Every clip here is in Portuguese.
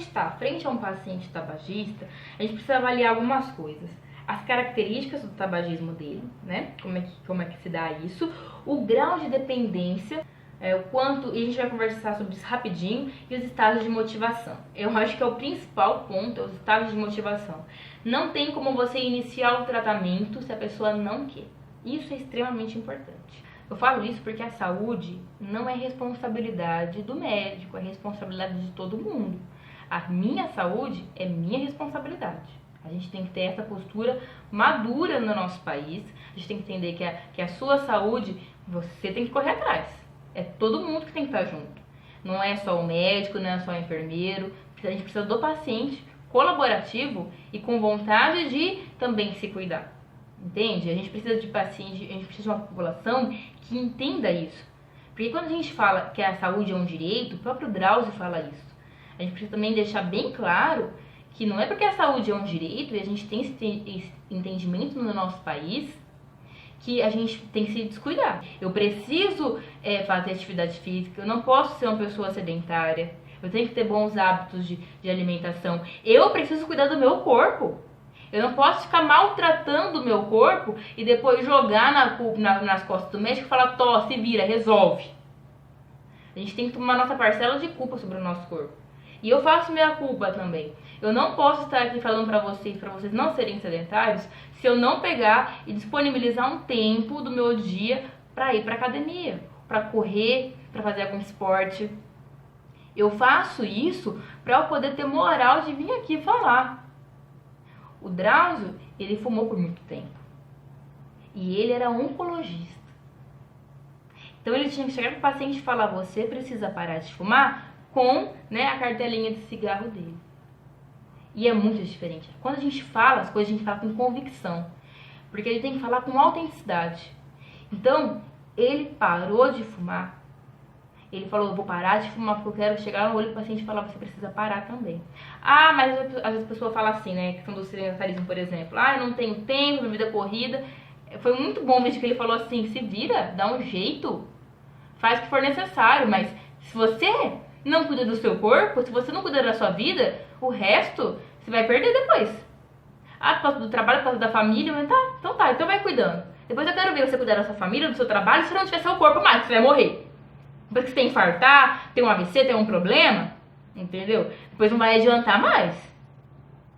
gente está frente a um paciente tabagista, a gente precisa avaliar algumas coisas. As características do tabagismo dele, né? Como é que se dá isso, o grau de dependência, o quanto, e a gente vai conversar sobre isso rapidinho, e os estados de motivação. Eu acho que é o principal ponto, os estados de motivação. Não tem como você iniciar o tratamento se a pessoa não quer. Isso é extremamente importante. Eu falo isso porque a saúde não é responsabilidade do médico, é responsabilidade de todo mundo. A minha saúde é minha responsabilidade. A gente tem que ter essa postura madura no nosso país. A gente tem que entender que a sua saúde, você tem que correr atrás. É todo mundo que tem que estar junto. Não é só o médico, não é só o enfermeiro. A gente precisa do paciente colaborativo e com vontade de também se cuidar. Entende? A gente precisa de paciente, a gente precisa de uma população que entenda isso. Porque quando a gente fala que a saúde é um direito, o próprio Drauzio fala isso. A gente precisa também deixar bem claro que não é porque a saúde é um direito e a gente tem esse entendimento no nosso país que a gente tem que se descuidar. Eu preciso fazer atividade física, eu não posso ser uma pessoa sedentária, eu tenho que ter bons hábitos de alimentação, eu preciso cuidar do meu corpo. Eu não posso ficar maltratando o meu corpo e depois jogar nas costas do médico e falar, se vira, resolve. A gente tem que tomar nossa parcela de culpa sobre o nosso corpo. E eu faço minha culpa também. Eu não posso estar aqui falando para vocês não serem sedentários, se eu não pegar e disponibilizar um tempo do meu dia para ir para academia, para correr, para fazer algum esporte. Eu faço isso para eu poder ter moral de vir aqui falar. O Drauzio, ele fumou por muito tempo. E ele era oncologista. Então ele tinha que chegar para o paciente e falar, você precisa parar de fumar com a cartelinha de cigarro dele. E é muito diferente. Quando a gente fala as coisas, a gente fala com convicção. Porque ele tem que falar com autenticidade. Então, ele parou de fumar. Ele falou, eu vou parar de fumar porque eu quero chegar no olho do paciente e falar, você precisa parar também. Mas às vezes a pessoa fala assim, né, questão do sedentarismo, por exemplo. Eu não tenho tempo, minha vida é corrida. Foi muito bom ver que ele falou assim, se vira, dá um jeito, faz o que for necessário. Mas se você não cuida do seu corpo, se você não cuida da sua vida, o resto você vai perder depois. Por causa do trabalho, por causa da família, mas então vai cuidando. Depois eu quero ver você cuidar da sua família, do seu trabalho, se não tiver seu corpo mais, você vai morrer. Depois que você tem que infartar, tem um AVC, tem um problema, entendeu? Depois não vai adiantar mais.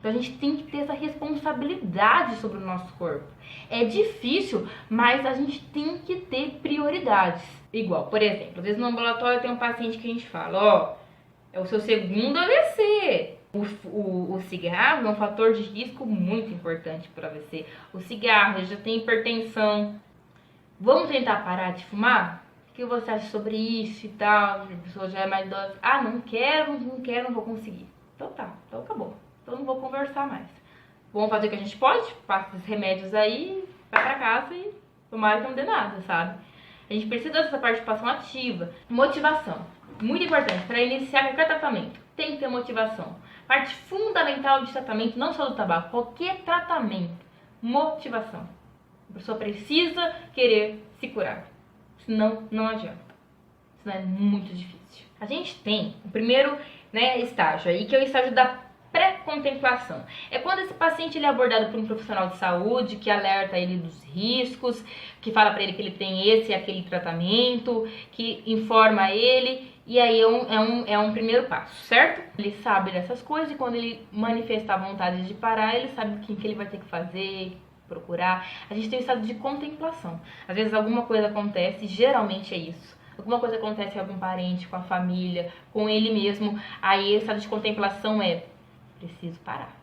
Então a gente tem que ter essa responsabilidade sobre o nosso corpo. É difícil, mas a gente tem que ter prioridades. Igual, por exemplo, às vezes no ambulatório tem um paciente que a gente fala, é o seu segundo AVC. O cigarro é um fator de risco muito importante para o AVC. O cigarro já tem hipertensão. Vamos tentar parar de fumar? O que você acha sobre isso e tal? A pessoa já é mais idosa. Não quero, não vou conseguir. Então então acabou. Então não vou conversar mais. Vamos fazer o que a gente pode, passa os remédios aí, vai pra casa e tomara que não dê nada, sabe? A gente precisa dessa participação ativa. Motivação. Muito importante. Para iniciar qualquer tratamento, tem que ter motivação. Parte fundamental de tratamento, não só do tabaco, qualquer tratamento. Motivação. A pessoa precisa querer se curar. Senão, não adianta. Senão é muito difícil. A gente tem o primeiro estágio aí, que é o estágio da pré-contemplação. É quando esse paciente ele é abordado por um profissional de saúde que alerta ele dos riscos, que fala para ele que ele tem esse e aquele tratamento, que informa ele, e aí é um primeiro passo, certo? Ele sabe dessas coisas e quando ele manifestar a vontade de parar, ele sabe o que ele vai ter que fazer, procurar. A gente tem o estado de contemplação. Às vezes alguma coisa acontece, geralmente é isso. Alguma coisa acontece com algum parente, com a família, com ele mesmo. Aí o estado de contemplação preciso parar.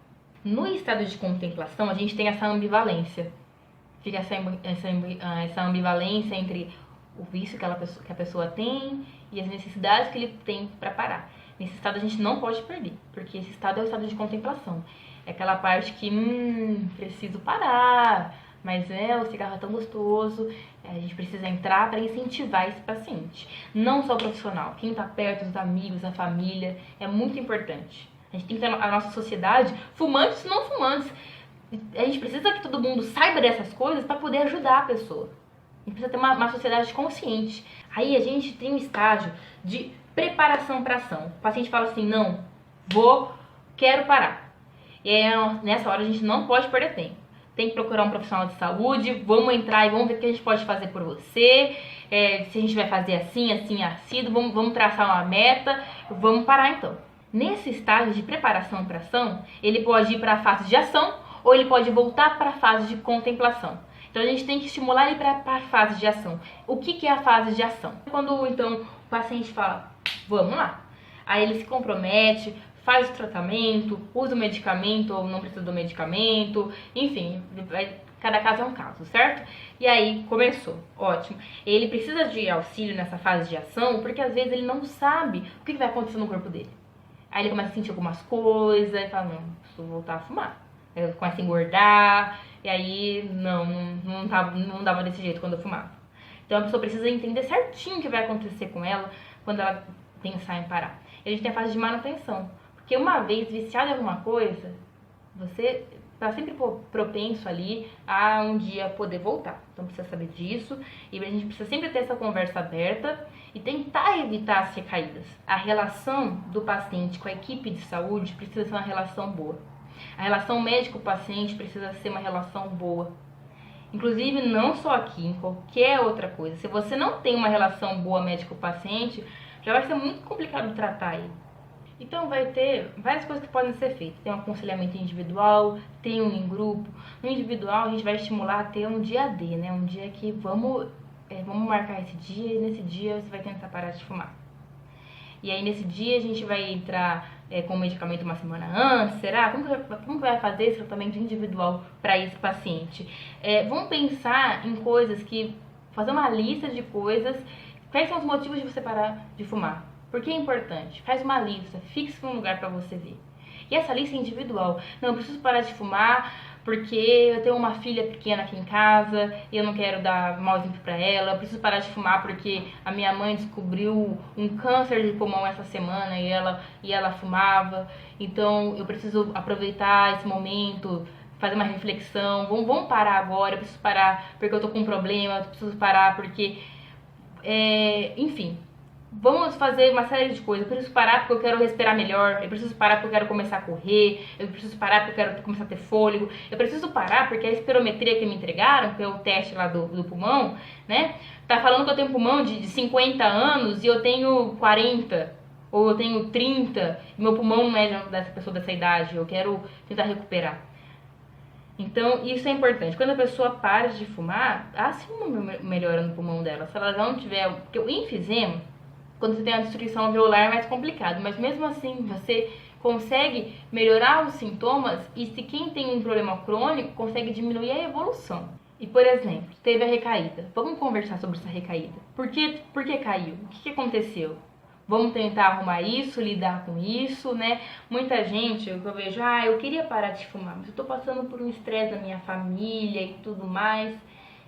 No estado de contemplação, a gente tem essa ambivalência. Fica essa ambivalência entre o vício que a pessoa tem e as necessidades que ele tem para parar. Nesse estado a gente não pode perder, porque esse estado é o estado de contemplação. É aquela parte que, preciso parar, mas o cigarro é tão gostoso, a gente precisa entrar para incentivar esse paciente. Não só o profissional, quem está perto, os amigos, a família, é muito importante. A gente tem que ter a nossa sociedade, fumantes e não fumantes. A gente precisa que todo mundo saiba dessas coisas para poder ajudar a pessoa. A gente precisa ter uma sociedade consciente. Aí a gente tem um estágio de preparação para ação. O paciente fala assim, não, quero parar. E aí, nessa hora a gente não pode perder tempo. Tem que procurar um profissional de saúde, vamos entrar e vamos ver o que a gente pode fazer por você, se a gente vai fazer assim, assim, vamos traçar uma meta, vamos parar então. Nesse estágio de preparação para ação, ele pode ir para a fase de ação ou ele pode voltar para a fase de contemplação. Então a gente tem que estimular ele para a fase de ação. O que é a fase de ação? Quando então o paciente fala, vamos lá, aí ele se compromete, faz o tratamento, usa o medicamento ou não precisa do medicamento, enfim, cada caso é um caso, certo? E aí começou, ótimo. Ele precisa de auxílio nessa fase de ação porque às vezes ele não sabe o que vai acontecer no corpo dele. Aí ele começa a sentir algumas coisas e fala, não, preciso voltar a fumar. Aí ele começa a engordar e aí não dava desse jeito quando eu fumava. Então a pessoa precisa entender certinho o que vai acontecer com ela quando ela pensar em parar. E a gente tem a fase de manutenção. Porque uma vez viciado em alguma coisa, você está sempre propenso ali a um dia poder voltar. Então precisa saber disso e a gente precisa sempre ter essa conversa aberta e tentar evitar as recaídas. A relação do paciente com a equipe de saúde precisa ser uma relação boa. A relação médico-paciente precisa ser uma relação boa. Inclusive, não só aqui, em qualquer outra coisa. Se você não tem uma relação boa médico-paciente, já vai ser muito complicado tratar ele. Então vai ter várias coisas que podem ser feitas. Tem um aconselhamento individual, tem um em grupo. No individual a gente vai estimular a ter um dia D, né? Um dia que vamos marcar esse dia e nesse dia você vai tentar parar de fumar. E aí nesse dia a gente vai entrar com o medicamento uma semana antes, será? Como que vai fazer esse tratamento individual para esse paciente? Vamos pensar em coisas fazer uma lista de coisas, quais são os motivos de você parar de fumar? Por que é importante? Faz uma lista, fixe um lugar para você ver. E essa lista é individual. Não, eu preciso parar de fumar porque eu tenho uma filha pequena aqui em casa e eu não quero dar mau exemplo para ela. Eu preciso parar de fumar porque a minha mãe descobriu um câncer de pulmão essa semana e ela fumava. Então eu preciso aproveitar esse momento, fazer uma reflexão. Vamos parar agora, eu preciso parar porque eu tô com um problema, eu preciso parar porque... enfim... Vamos fazer uma série de coisas. Eu preciso parar porque eu quero respirar melhor. Eu preciso parar porque eu quero começar a correr. Eu preciso parar porque eu quero começar a ter fôlego. Eu preciso parar porque a espirometria que me entregaram, que é o teste lá do pulmão, né? Tá falando que eu tenho pulmão de 50 anos e eu tenho 40. Ou eu tenho 30. E meu pulmão não é dessa pessoa dessa idade. Eu quero tentar recuperar. Então, isso é importante. Quando a pessoa para de fumar, há sim uma melhora no pulmão dela. Se ela não tiver... Porque o enfisema, quando você tem a destruição alveolar é mais complicado, mas mesmo assim você consegue melhorar os sintomas e se quem tem um problema crônico consegue diminuir a evolução. E por exemplo, teve a recaída. Vamos conversar sobre essa recaída. Por que caiu? O que aconteceu? Vamos tentar arrumar isso, lidar com isso, né? Muita gente, eu vejo, eu queria parar de fumar, mas eu tô passando por um estresse da minha família e tudo mais.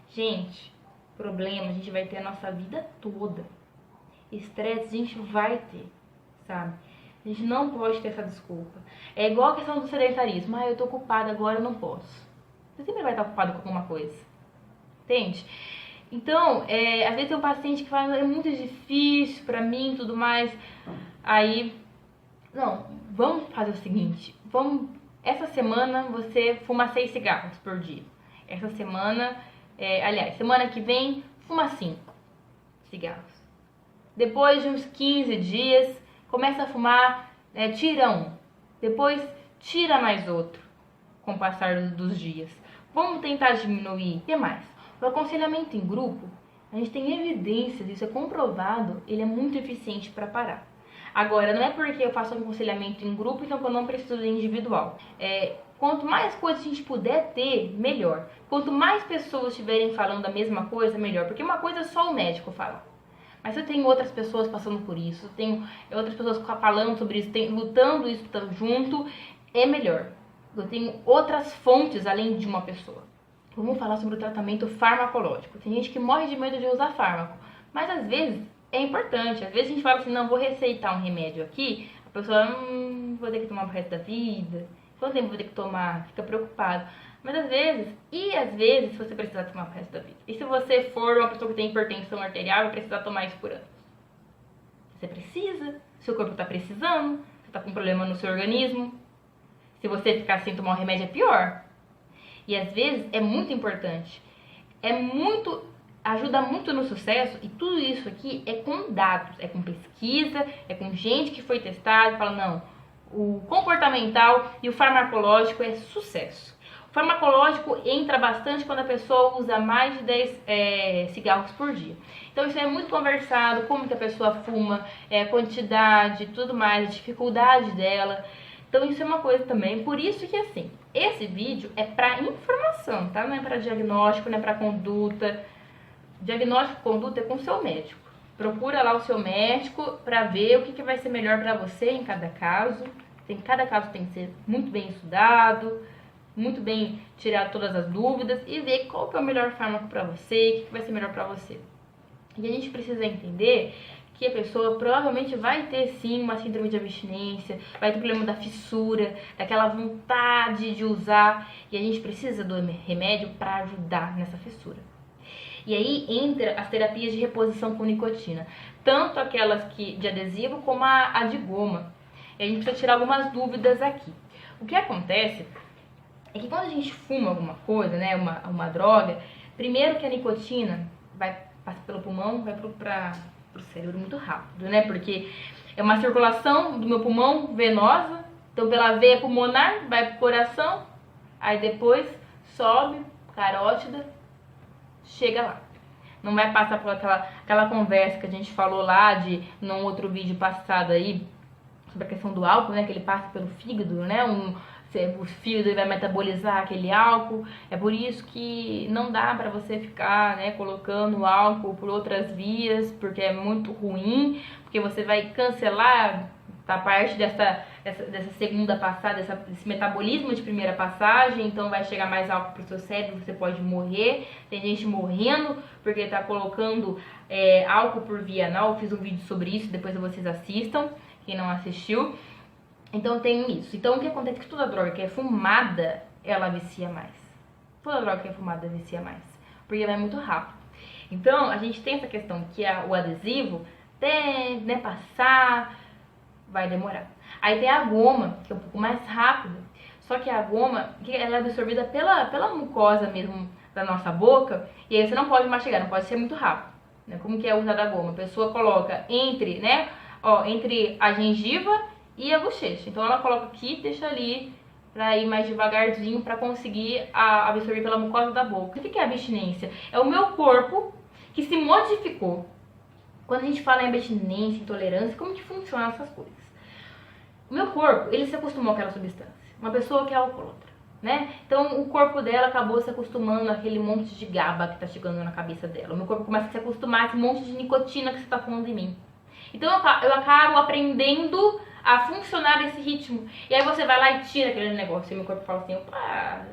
Gente, problema a gente vai ter a nossa vida toda. Estresse a gente vai ter, sabe? A gente não pode ter essa desculpa. É igual a questão do sedentarismo. Eu tô ocupada agora, eu não posso. Você sempre vai estar ocupado com alguma coisa. Entende? Então, às vezes tem um paciente que fala, é muito difícil pra mim e tudo mais. Aí, não, vamos fazer o seguinte. Essa semana você fuma 6 cigarros por dia. Essa semana, semana que vem, fuma 5 cigarros. Depois de uns 15 dias, começa a fumar, tira um. Depois, tira mais outro, com o passar dos dias. Vamos tentar diminuir. O que mais? O aconselhamento em grupo, a gente tem evidências, isso é comprovado, ele é muito eficiente para parar. Agora, não é porque eu faço um aconselhamento em grupo, então eu não preciso de individual. Quanto mais coisas a gente puder ter, melhor. Quanto mais pessoas estiverem falando a mesma coisa, melhor. Porque uma coisa é só o médico falar. Mas eu tenho outras pessoas passando por isso, tenho outras pessoas falando sobre isso, lutando isso junto, é melhor. Eu tenho outras fontes além de uma pessoa. Vamos falar sobre o tratamento farmacológico. Tem gente que morre de medo de usar fármaco, mas às vezes é importante. Às vezes a gente fala assim, não, vou receitar um remédio aqui, a pessoa, vou ter que tomar pro resto da vida, quanto tempo vou ter que tomar? Fica preocupado. Mas às vezes você precisa tomar pro resto da vida. E se você for uma pessoa que tem hipertensão arterial, vai precisar tomar isso por anos. Você precisa, seu corpo está precisando, você tá com problema no seu organismo. Se você ficar sem tomar o remédio é pior. E às vezes é muito importante. Ajuda muito no sucesso, e tudo isso aqui é com dados, é com pesquisa, é com gente que foi testada e fala, não, o comportamental e o farmacológico é sucesso. O farmacológico entra bastante quando a pessoa usa mais de 10 cigarros por dia. Então isso é muito conversado, como que a pessoa fuma, quantidade, tudo mais, a dificuldade dela. Então isso é uma coisa também, por isso que assim, esse vídeo é para informação, tá? Não é para diagnóstico, não é para conduta. Diagnóstico e conduta é com o seu médico. Procura lá o seu médico para ver o que vai ser melhor para você em cada caso. Cada caso tem que ser muito bem estudado, muito bem tirar todas as dúvidas e ver qual que é o melhor fármaco para você, o que vai ser melhor para você. E a gente precisa entender que a pessoa provavelmente vai ter sim uma síndrome de abstinência, vai ter problema da fissura, daquela vontade de usar, e a gente precisa do remédio para ajudar nessa fissura. E aí entra as terapias de reposição com nicotina, tanto aquelas de adesivo como a de goma. E a gente precisa tirar algumas dúvidas aqui. O que acontece é que quando a gente fuma alguma coisa, né, uma droga, primeiro que a nicotina passa pelo pulmão, vai pro cérebro muito rápido, né? Porque é uma circulação do meu pulmão venosa, então pela veia pulmonar vai pro coração, aí depois sobe, carótida, chega lá. Não vai passar por aquela conversa que a gente falou lá num outro vídeo passado aí, sobre a questão do álcool, né? Que ele passa pelo fígado, né? O fígado vai metabolizar aquele álcool. É por isso que não dá pra você ficar, né, colocando álcool por outras vias, porque é muito ruim, porque você vai cancelar a parte dessa segunda passada, desse metabolismo de primeira passagem, então vai chegar mais álcool pro seu cérebro, você pode morrer. Tem gente morrendo porque tá colocando álcool por via anal. Eu fiz um vídeo sobre isso, depois vocês assistam, quem não assistiu. Então tem isso. Então o que acontece é que toda droga que é fumada, ela vicia mais. Toda droga que é fumada vicia mais, porque vai muito rápido. Então a gente tem essa questão que o adesivo, até, né, passar, vai demorar. Aí tem a goma, que é um pouco mais rápido. Só que a goma, ela é absorvida pela mucosa mesmo da nossa boca, e aí você não pode mastigar, não pode ser muito rápido. Né? Como que é usada a goma? A pessoa coloca entre a gengiva e a bochecha. Então ela coloca aqui, deixa ali pra ir mais devagarzinho pra conseguir absorver pela mucosa da boca. O que é abstinência? É o meu corpo que se modificou. Quando a gente fala em abstinência, intolerância, como que funcionam essas coisas? O meu corpo, ele se acostumou àquela substância. Uma pessoa que é alcoólatra, né? Então o corpo dela acabou se acostumando àquele monte de GABA que tá chegando na cabeça dela. O meu corpo começa a se acostumar a esse monte de nicotina que você tá falando em mim. Então eu acabo aprendendo a funcionar esse ritmo. E aí você vai lá e tira aquele negócio. E meu corpo fala assim, opa,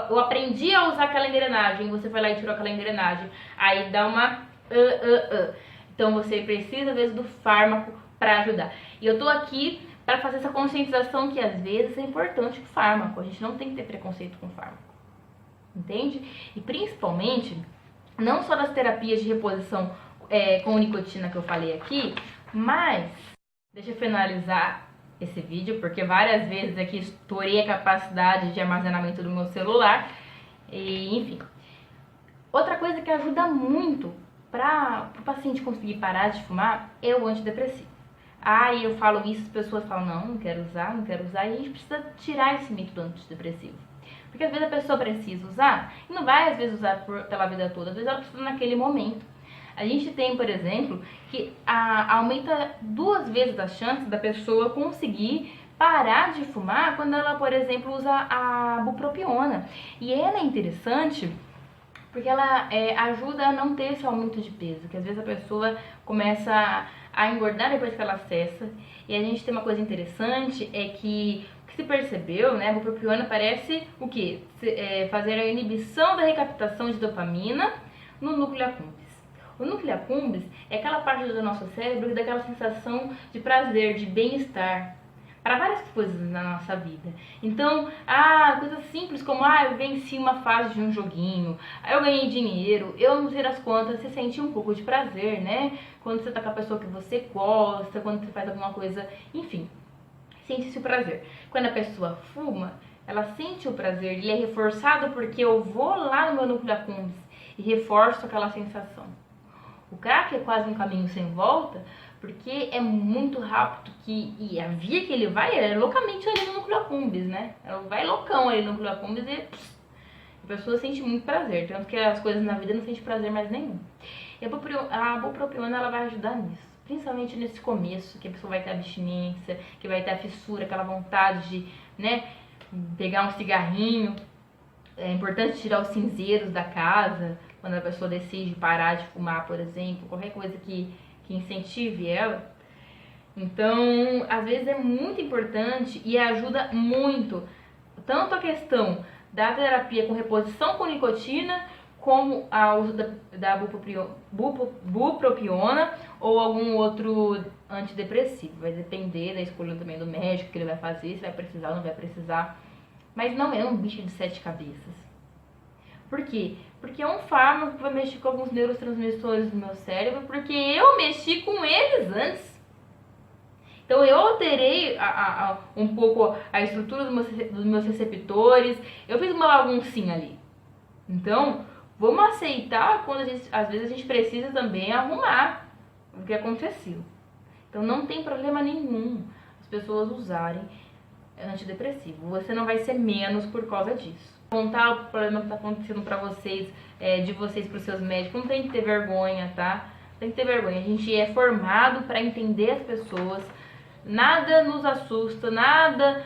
eu aprendi a usar aquela engrenagem. E você vai lá e tirou aquela engrenagem. Aí dá uma... Então você precisa, às vezes, do fármaco para ajudar. E eu tô aqui para fazer essa conscientização que, às vezes, é importante o fármaco. A gente não tem que ter preconceito com o fármaco. Entende? E, principalmente, não só das terapias de reposição com nicotina que eu falei aqui, mas... Deixa eu finalizar esse vídeo, porque várias vezes aqui estourei a capacidade de armazenamento do meu celular. E, enfim. Outra coisa que ajuda muito para o paciente conseguir parar de fumar é o antidepressivo. E eu falo isso, as pessoas falam, não quero usar, e a gente precisa tirar esse mito do antidepressivo. Porque às vezes a pessoa precisa usar, e não vai às vezes usar pela vida toda, às vezes ela precisa naquele momento. A gente tem, por exemplo, que aumenta 2 vezes as chances da pessoa conseguir parar de fumar quando ela, por exemplo, usa a bupropiona. E ela é interessante porque ela ajuda a não ter esse aumento de peso, que às vezes a pessoa começa a engordar depois que ela cessa. E a gente tem uma coisa interessante, é que o que se percebeu, né, a bupropiona parece o quê? Fazer a inibição da recaptação de dopamina no núcleo accumbens. O núcleo accumbens é aquela parte do nosso cérebro que dá aquela sensação de prazer, de bem-estar. para várias coisas na nossa vida. Então, coisas simples como, eu venci uma fase de um joguinho, eu ganhei dinheiro, eu não sei das quantas, você sente um pouco de prazer, né? Quando você tá com a pessoa que você gosta, quando você faz alguma coisa, enfim, sente esse prazer. Quando a pessoa fuma, ela sente o prazer, ele é reforçado porque eu vou lá no meu núcleo accumbens e reforço aquela sensação. O crack é quase um caminho sem volta, porque é muito rápido e a via que ele vai é loucamente ali no núcleo accumbens, né? Ela vai loucão ali no núcleo accumbens e a pessoa sente muito prazer, tanto que as coisas na vida não sente prazer mais nenhum. E a bupropiona ela vai ajudar nisso, principalmente nesse começo, que a pessoa vai ter abstinência, que vai ter a fissura, aquela vontade de, né, pegar um cigarrinho. É importante tirar os cinzeiros da casa, quando a pessoa decide parar de fumar, por exemplo, qualquer coisa que incentive ela. Então, às vezes é muito importante e ajuda muito, tanto a questão da terapia com reposição com nicotina, como a uso da bupropiona ou algum outro antidepressivo. Vai depender da escolha também do médico que ele vai fazer, se vai precisar ou não vai precisar. Mas não é um bicho de 7 cabeças. Por quê? Porque é um fármaco que vai mexer com alguns neurotransmissores do meu cérebro, porque eu mexi com eles antes. Então eu alterei um pouco a estrutura dos meus receptores, eu fiz uma baguncinha ali. Então, vamos aceitar quando às vezes a gente precisa também arrumar o que aconteceu. Então não tem problema nenhum as pessoas usarem antidepressivo. Você não vai ser menos por causa disso. Contar o problema que está acontecendo pra vocês, de vocês pros seus médicos, não tem que ter vergonha, tá? Tem que ter vergonha. A gente é formado para entender as pessoas. Nada nos assusta, nada.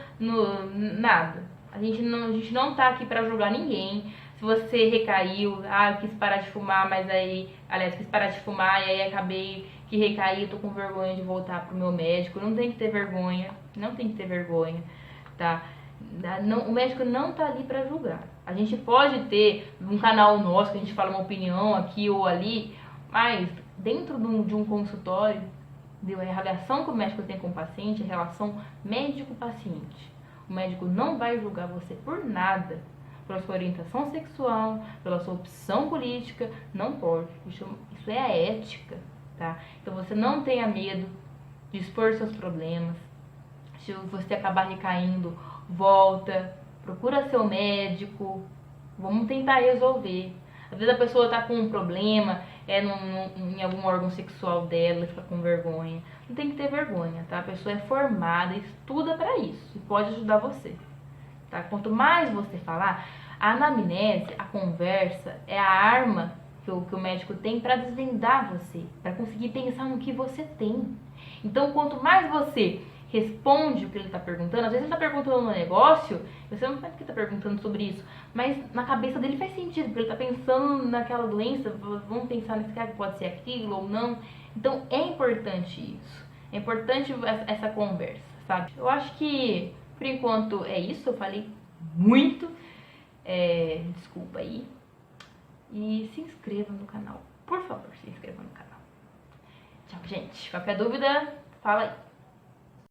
A gente não tá aqui pra julgar ninguém. Se você recaiu, eu quis parar de fumar, mas aí, aliás, quis parar de fumar e aí acabei que recaí, tô com vergonha de voltar pro meu médico. Não tem que ter vergonha, não tem que ter vergonha, tá? Não, o médico não tá ali pra julgar. A gente pode ter um canal nosso que a gente fala uma opinião aqui ou ali, mas dentro de um consultório, a relação que o médico tem com o paciente é a relação médico-paciente. O médico não vai julgar você por nada, pela sua orientação sexual, pela sua opção política, não pode. Isso é a ética, tá? Então você não tenha medo de expor seus problemas. Se você acabar recaindo, volta, procura seu médico, vamos tentar resolver. Às vezes a pessoa tá com um problema, em algum órgão sexual dela, fica com vergonha. Não tem que ter vergonha, tá? A pessoa é formada, estuda pra isso e pode ajudar você, tá? Quanto mais você falar, a anamnese, a conversa, é a arma que o médico tem pra desvendar você, pra conseguir pensar no que você tem. Então, quanto mais você responde o que ele está perguntando, às vezes ele está perguntando um negócio, você não sabe o que está perguntando sobre isso, mas na cabeça dele faz sentido, porque ele está pensando naquela doença, vamos pensar nesse cara que pode ser aquilo ou não. Então é importante isso, é importante essa conversa, sabe? Eu acho que por enquanto é isso, eu falei muito, desculpa aí, e se inscreva no canal, por favor, se inscreva no canal. Tchau, gente, qualquer dúvida, fala aí.